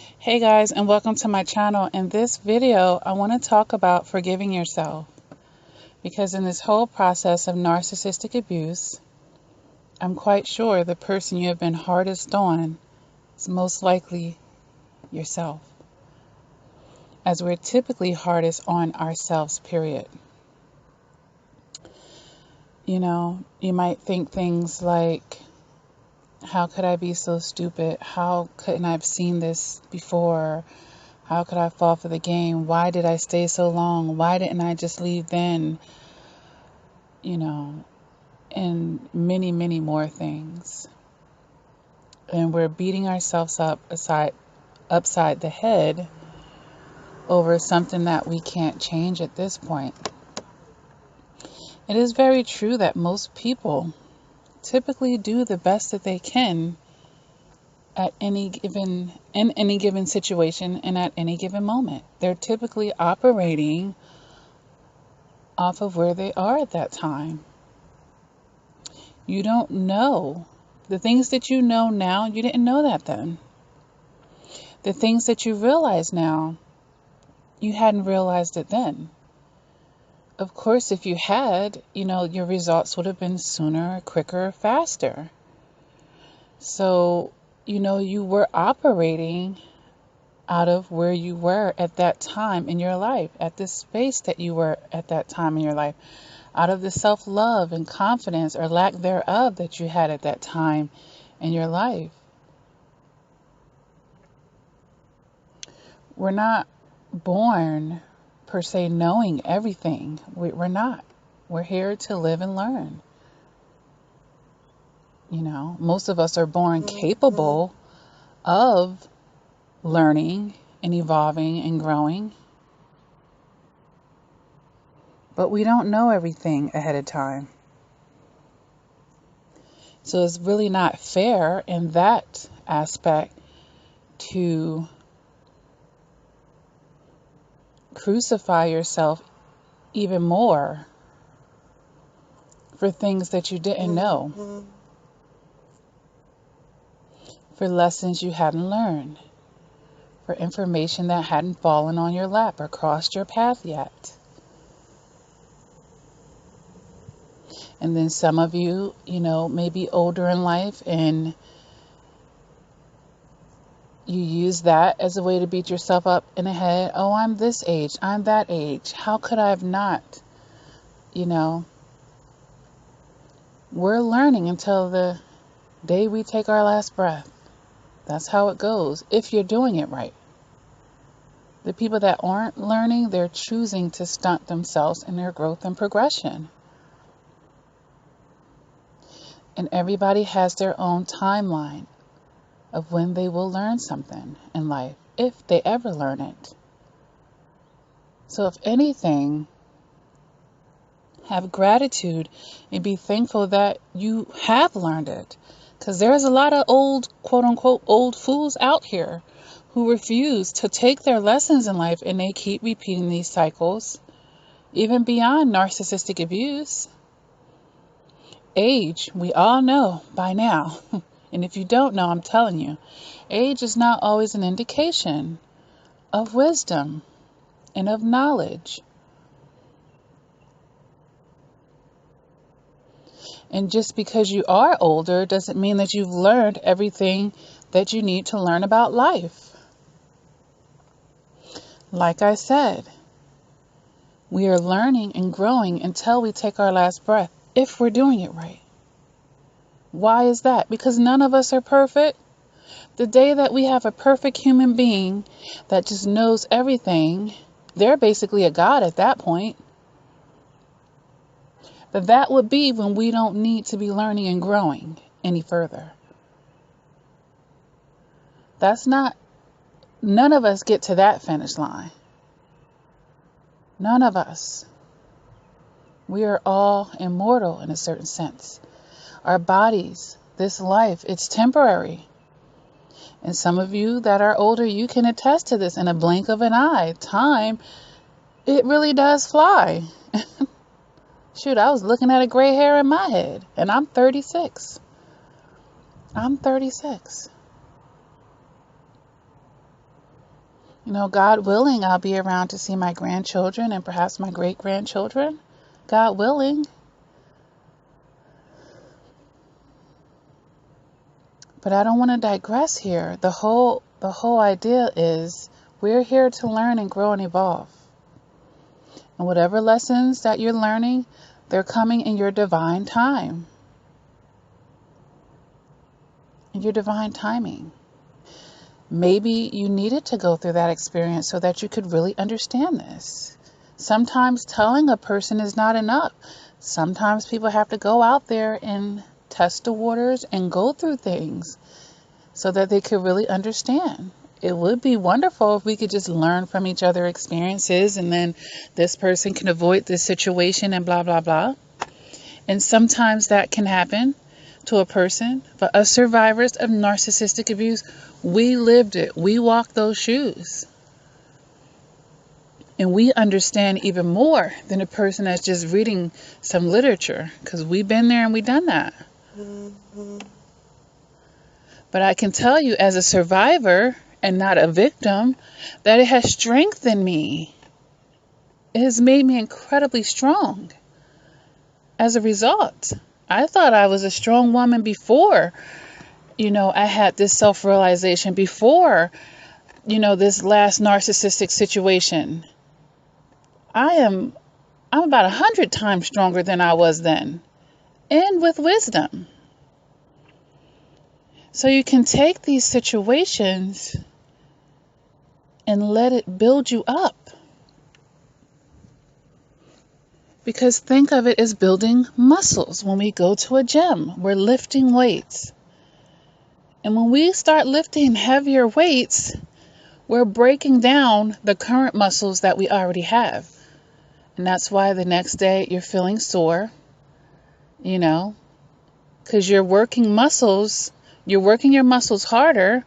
Hey guys, and welcome to my channel. In this video, I want to talk about forgiving yourself, because in this whole process of narcissistic abuse, I'm quite sure the person you have been hardest on is most likely yourself, as we're typically hardest on ourselves, period. You might think things like, how could I be so stupid? How couldn't I have seen this before? How could I fall for the game? Why did I stay so long? Why didn't I just leave then? And many, many more things. And we're beating ourselves up upside the head over something that we can't change at this point. It is very true that most people typically do the best that they can in any given situation and at any given moment. They're typically operating off of where they are at that time. You don't know. The things that you know now, you didn't know that then. The things that you realize now, you hadn't realized it then. Of course, if you had, your results would have been sooner, quicker, faster. So, you were operating out of where you were at that time in your life, at this space that you were at that time in your life, out of the self-love and confidence or lack thereof that you had at that time in your life. We're not born per se knowing everything. We're not. We're here to live and learn. Most of us are born capable of learning and evolving and growing, but we don't know everything ahead of time. So it's really not fair in that aspect to crucify yourself even more for things that you didn't know, for lessons you hadn't learned, for information that hadn't fallen on your lap or crossed your path yet. And then some of you, may be older in life and you use that as a way to beat yourself up in the head. Oh, I'm this age. I'm that age. How could I have not? We're learning until the day we take our last breath. That's how it goes, if you're doing it right. The people that aren't learning, they're choosing to stunt themselves in their growth and progression. And everybody has their own timeline of when they will learn something in life, if they ever learn it. So if anything, have gratitude and be thankful that you have learned it. Because there's a lot of old, quote unquote, old fools out here who refuse to take their lessons in life, and they keep repeating these cycles, even beyond narcissistic abuse. Age, we all know by now, and if you don't know, I'm telling you, age is not always an indication of wisdom and of knowledge. And just because you are older doesn't mean that you've learned everything that you need to learn about life. Like I said, we are learning and growing until we take our last breath, if we're doing it right. Why is that? Because none of us are perfect. The day that we have a perfect human being that just knows everything, they're basically a god at that point. But that would be when we don't need to be learning and growing any further. None of us get to that finish line. None of us. We are all immortal in a certain sense. Our bodies, this life, it's temporary. And some of you that are older, you can attest to this. In a blink of an eye, time, it really does fly. Shoot, I was looking at a gray hair in my head, and I'm 36. I'm 36. God willing, I'll be around to see my grandchildren and perhaps my great-grandchildren. God willing. But I don't want to digress here. The whole idea is we're here to learn and grow and evolve. And whatever lessons that you're learning, they're coming in your divine time. In your divine timing. Maybe you needed to go through that experience so that you could really understand this. Sometimes telling a person is not enough. Sometimes people have to go out there and test the waters and go through things so that they could really understand. It would be wonderful if we could just learn from each other's experiences and then this person can avoid this situation and blah, blah, blah. And sometimes that can happen to a person. But us survivors of narcissistic abuse, we lived it. We walked those shoes. And we understand even more than a person that's just reading some literature, because we've been there and we've done that. But I can tell you as a survivor and not a victim that it has strengthened me. It has made me incredibly strong as a result. I thought I was a strong woman before, I had this self-realization, before, this last narcissistic situation. I'm about 100 times stronger than I was then, and with wisdom. So you can take these situations and let it build you up. Because think of it as building muscles. When we go to a gym, we're lifting weights. And when we start lifting heavier weights, we're breaking down the current muscles that we already have. And that's why the next day you're feeling sore, because you're working muscles, you're working your muscles harder,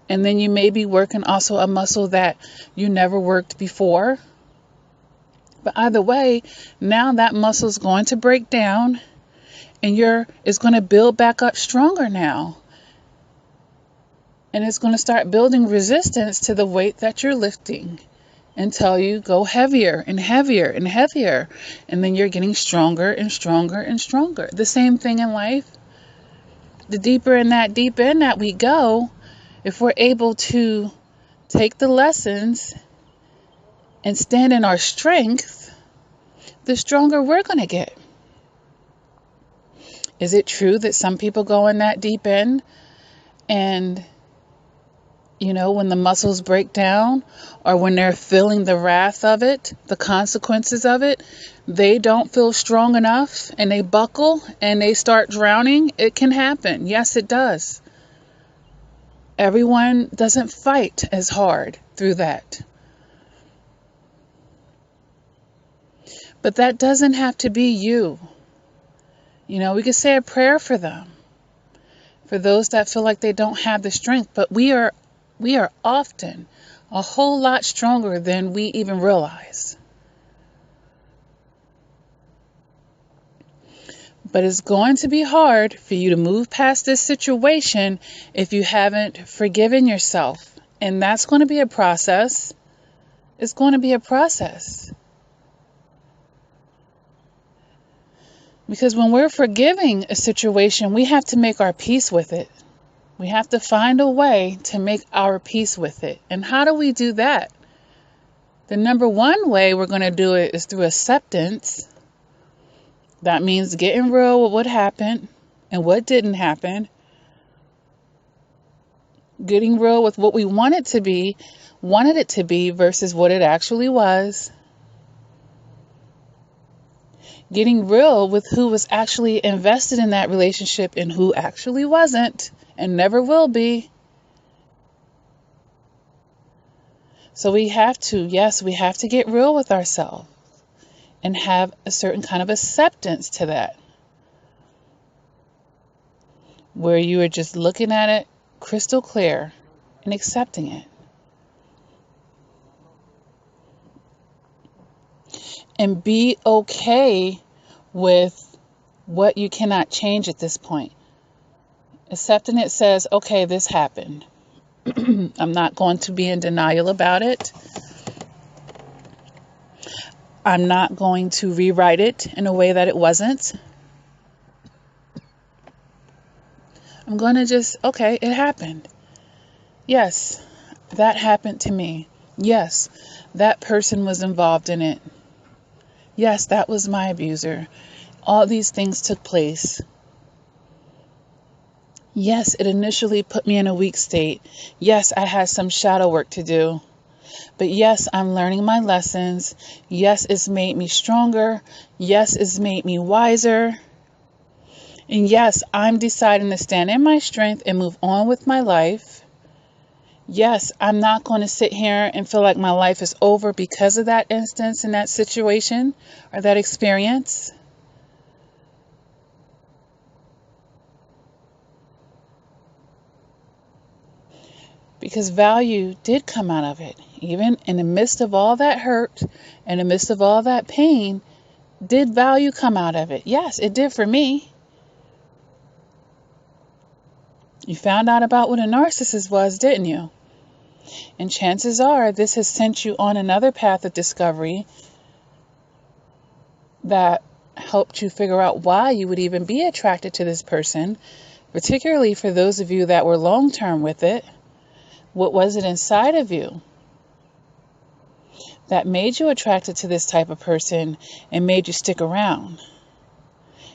and then you may be working also a muscle that you never worked before. But either way, now that muscle is going to break down and it's going to build back up stronger now. And it's going to start building resistance to the weight that you're lifting until you go heavier and heavier and heavier. And then you're getting stronger and stronger and stronger. The same thing in life. The deeper in that deep end that we go, if we're able to take the lessons and stand in our strength, the stronger we're going to get. Is it true that some people go in that deep end and, when the muscles break down or when they're feeling the wrath of it, the consequences of it, they don't feel strong enough and they buckle and they start drowning? It can happen. Yes, it does. Everyone doesn't fight as hard through that. But that doesn't have to be you. We could say a prayer for them, for those that feel like they don't have the strength. But we are often a whole lot stronger than we even realize. But it's going to be hard for you to move past this situation if you haven't forgiven yourself. And that's going to be a process. It's going to be a process. Because when we're forgiving a situation, we have to make our peace with it. We have to find a way to make our peace with it. And how do we do that? The number one way we're going to do it is through acceptance. That means getting real with what happened and what didn't happen. Getting real with what we wanted it to be versus what it actually was. Getting real with who was actually invested in that relationship and who actually wasn't and never will be. So we have to get real with ourselves and have a certain kind of acceptance to that. Where you are just looking at it crystal clear and accepting it. And be okay with what you cannot change at this point. Accepting it says, okay, this happened. I'm not going to be in denial about it. I'm not going to rewrite it in a way that it wasn't. I'm going to just, okay, it happened. Yes, that happened to me. Yes, that person was involved in it. Yes, that was my abuser. All these things took place. Yes, it initially put me in a weak state. Yes, I had some shadow work to do. But yes, I'm learning my lessons. Yes, it's made me stronger. Yes, it's made me wiser. And yes, I'm deciding to stand in my strength and move on with my life. Yes, I'm not going to sit here and feel like my life is over because of that instance and that situation or that experience. Because value did come out of it. Even in the midst of all that hurt, in the midst of all that pain, did value come out of it? Yes, it did for me. You found out about what a narcissist was, didn't you? And chances are this has sent you on another path of discovery that helped you figure out why you would even be attracted to this person, particularly for those of you that were long-term with it. What was it inside of you that made you attracted to this type of person and made you stick around?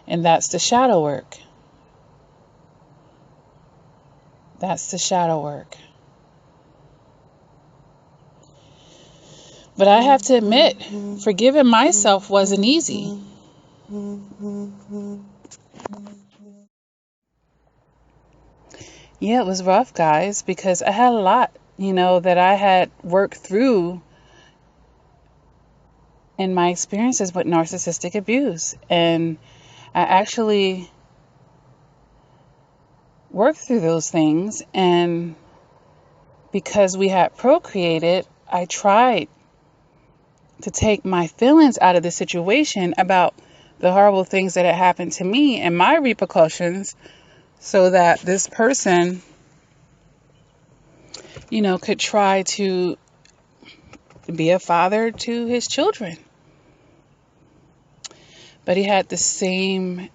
And that's the shadow work. That's the shadow work. But I have to admit, forgiving myself wasn't easy. Yeah, it was rough, guys, because I had a lot, that I had worked through in my experiences with narcissistic abuse. And I actually worked through those things. And because we had procreated, I tried to take my feelings out of the situation about the horrible things that had happened to me and my repercussions so that this person, could try to be a father to his children. But he had the same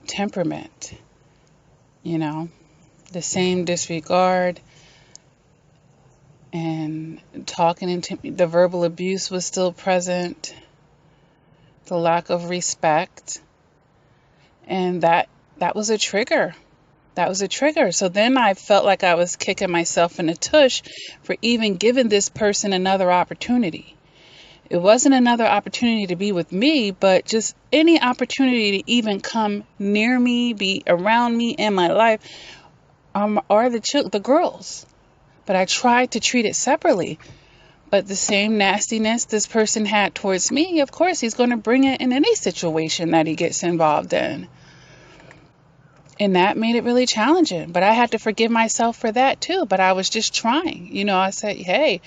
temperament, the same disregard, and talking into the verbal abuse was still present, the lack of respect, and that was a trigger. That was a trigger. So then I felt like I was kicking myself in the tush for even giving this person another opportunity. It wasn't another opportunity to be with me, but just any opportunity to even come near me, be around me in my life, are the girls. But I tried to treat it separately. But the same nastiness this person had towards me, of course, he's going to bring it in any situation that he gets involved in. And that made it really challenging. But I had to forgive myself for that too. But I was just trying. I said, hey,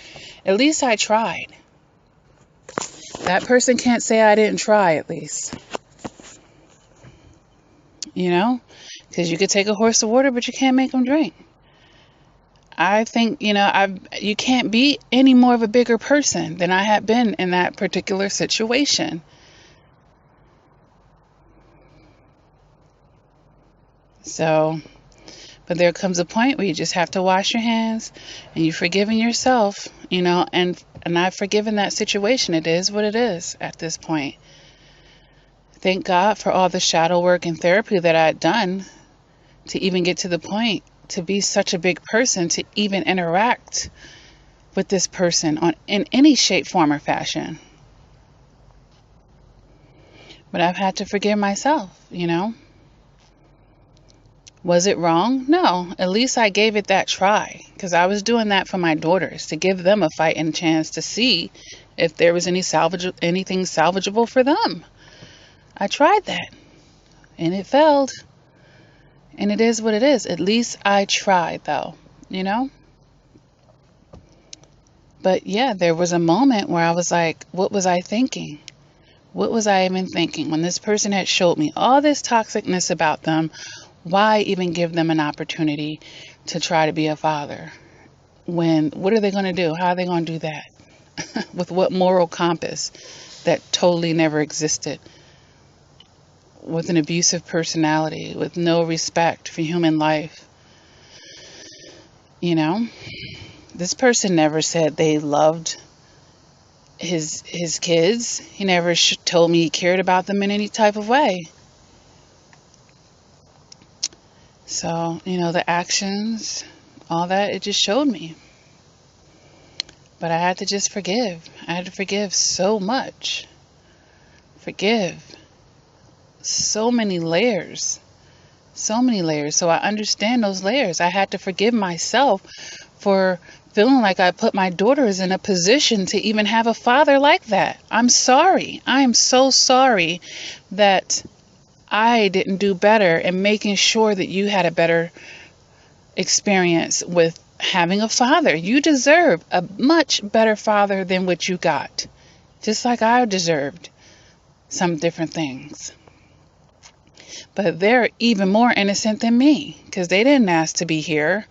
at least I tried. That person can't say I didn't try, at least. Because you could take a horse to water, but you can't make them drink. I think, you can't be any more of a bigger person than I had been in that particular situation. So, but there comes a point where you just have to wash your hands and you've forgiven yourself, and I've forgiven that situation. It is what it is at this point. Thank God for all the shadow work and therapy that I had done to even get to the point to be such a big person, to even interact with this person in any shape, form, or fashion. But I've had to forgive myself, Was it wrong? No. At least I gave it that try, because I was doing that for my daughters, to give them a fighting chance to see if there was anything salvageable for them. I tried that, and it failed. And it is what it is. At least I tried, though, But yeah, there was a moment where I was like, what was I thinking? What was I even thinking? When this person had showed me all this toxicness about them, why even give them an opportunity to try to be a father? what are they going to do? How are they going to do that? With what moral compass that totally never existed? With an abusive personality, with no respect for human life. You know, this person never said they loved his kids. He never told me he cared about them in any type of way. So, the actions, all that, it just showed me. But I had to just forgive. I had to forgive so much. Forgive. So many layers. So many layers. So I understand those layers. I had to forgive myself for feeling like I put my daughters in a position to even have a father like that. I'm sorry. I am so sorry that I didn't do better in making sure that you had a better experience with having a father. You deserve a much better father than what you got. Just like I deserved some different things. But they're even more innocent than me because they didn't ask to be here.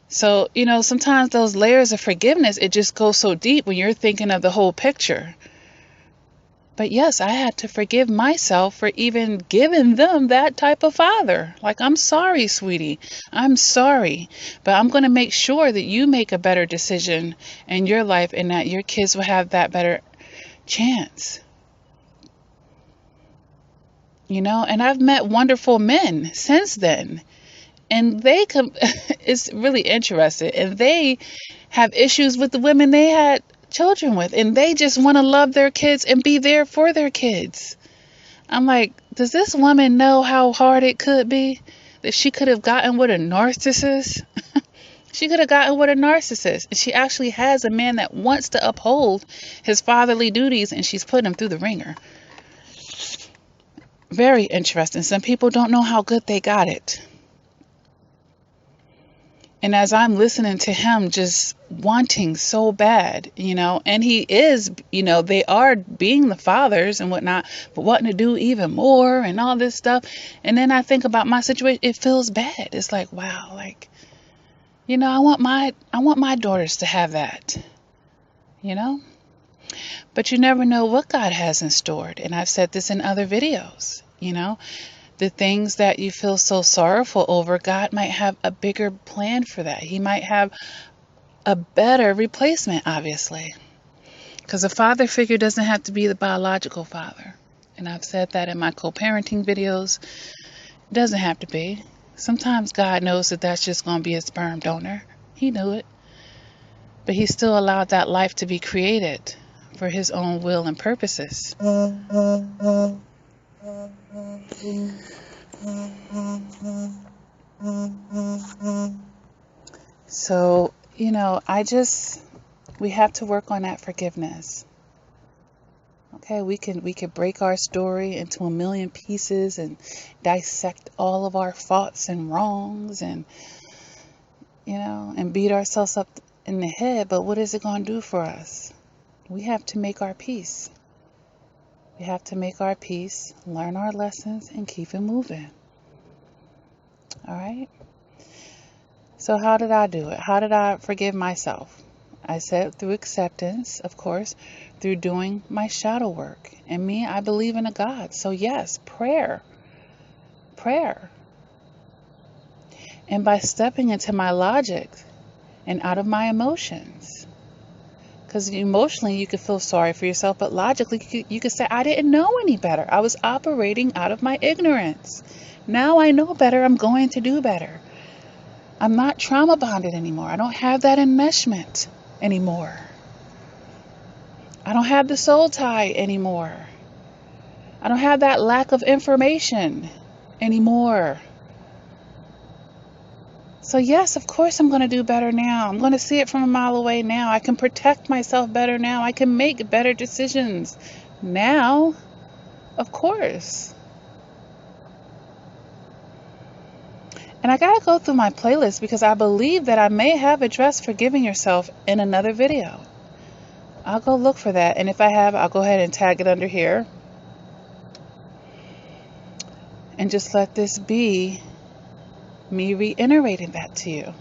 So, sometimes those layers of forgiveness, it just goes so deep when you're thinking of the whole picture. But yes, I had to forgive myself for even giving them that type of father. Like, I'm sorry, sweetie. I'm sorry. But I'm going to make sure that you make a better decision in your life and that your kids will have that better chance. And I've met wonderful men since then. And they it's really interesting. And they have issues with the women they had children with, and they just want to love their kids and be there for their kids. I'm like, does this woman know how hard it could be? That she could have gotten with a narcissist? She could have gotten with a narcissist. And she actually has a man that wants to uphold his fatherly duties, and she's putting him through the ringer. Very interesting. Some people don't know how good they got it. And as I'm listening to him just wanting so bad, and he is, they are being the fathers and whatnot, but wanting to do even more and all this stuff. And then I think about my situation, it feels bad. It's like, wow, like, I want my daughters to have that, But you never know what God has in store. And I've said this in other videos, The things that you feel so sorrowful over, God might have a bigger plan for that. He might have a better replacement, obviously. Because a father figure doesn't have to be the biological father. And I've said that in my co-parenting videos. It doesn't have to be. Sometimes God knows that that's just going to be a sperm donor. He knew it. But he still allowed that life to be created for his own will and purposes. So, we have to work on that forgiveness. Okay, we can break our story into a million pieces and dissect all of our faults and wrongs and beat ourselves up in the head, but what is it going to do for us? We have to make our peace. We have to make our peace, learn our lessons, and keep it moving. All right? So how did I do it? How did I forgive myself? I said through acceptance, of course, through doing my shadow work. And me, I believe in a God. So yes, prayer. And by stepping into my logic and out of my emotions. Because emotionally, you could feel sorry for yourself, but logically, you could say, I didn't know any better. I was operating out of my ignorance. Now I know better. I'm going to do better. I'm not trauma bonded anymore. I don't have that enmeshment anymore. I don't have the soul tie anymore. I don't have that lack of information anymore. So yes, of course I'm going to do better now. I'm going to see it from a mile away now. I can protect myself better now. I can make better decisions now. Of course. And I got to go through my playlist because I believe that I may have addressed forgiving yourself in another video. I'll go look for that. And if I have, I'll go ahead and tag it under here. And just let this be me reiterating that to you.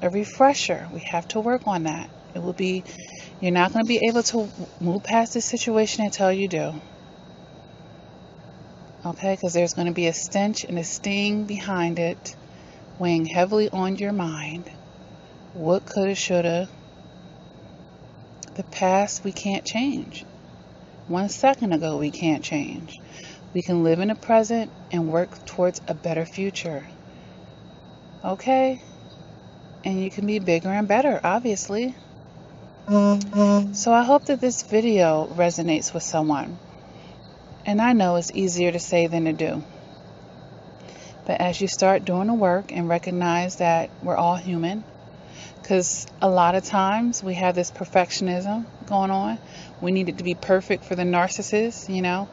a refresher. We have to work on that. It will be, you're not going to be able to move past this situation until you do. Okay, because there's going to be a stench and a sting behind it, weighing heavily on your mind. What coulda, shoulda. The past we can't change. 1 second ago we can't change. We can live in the present and work towards a better future. Okay? And you can be bigger and better, obviously. So I hope that this video resonates with someone. And I know it's easier to say than to do. But as you start doing the work and recognize that we're all human, because a lot of times we have this perfectionism going on. We need it to be perfect for the narcissist, you know.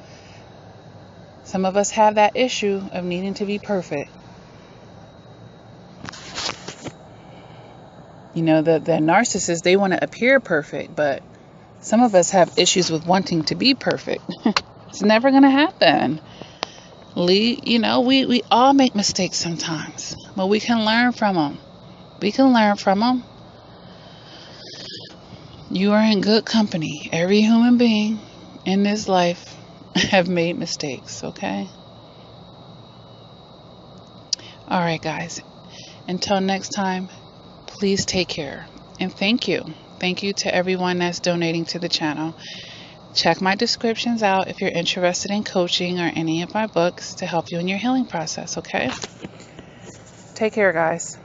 Some of us have that issue of needing to be perfect. You know, the narcissists, they want to appear perfect, but some of us have issues with wanting to be perfect. It's never going to happen. You know, we all make mistakes sometimes, but we can learn from them. We can learn from them. You are in good company. Every human being in this life have made mistakes, okay? All right, guys. Until next time, please take care. And thank you. Thank you to everyone that's donating to the channel. Check my descriptions out if you're interested in coaching or any of my books to help you in your healing process, okay? Take care, guys.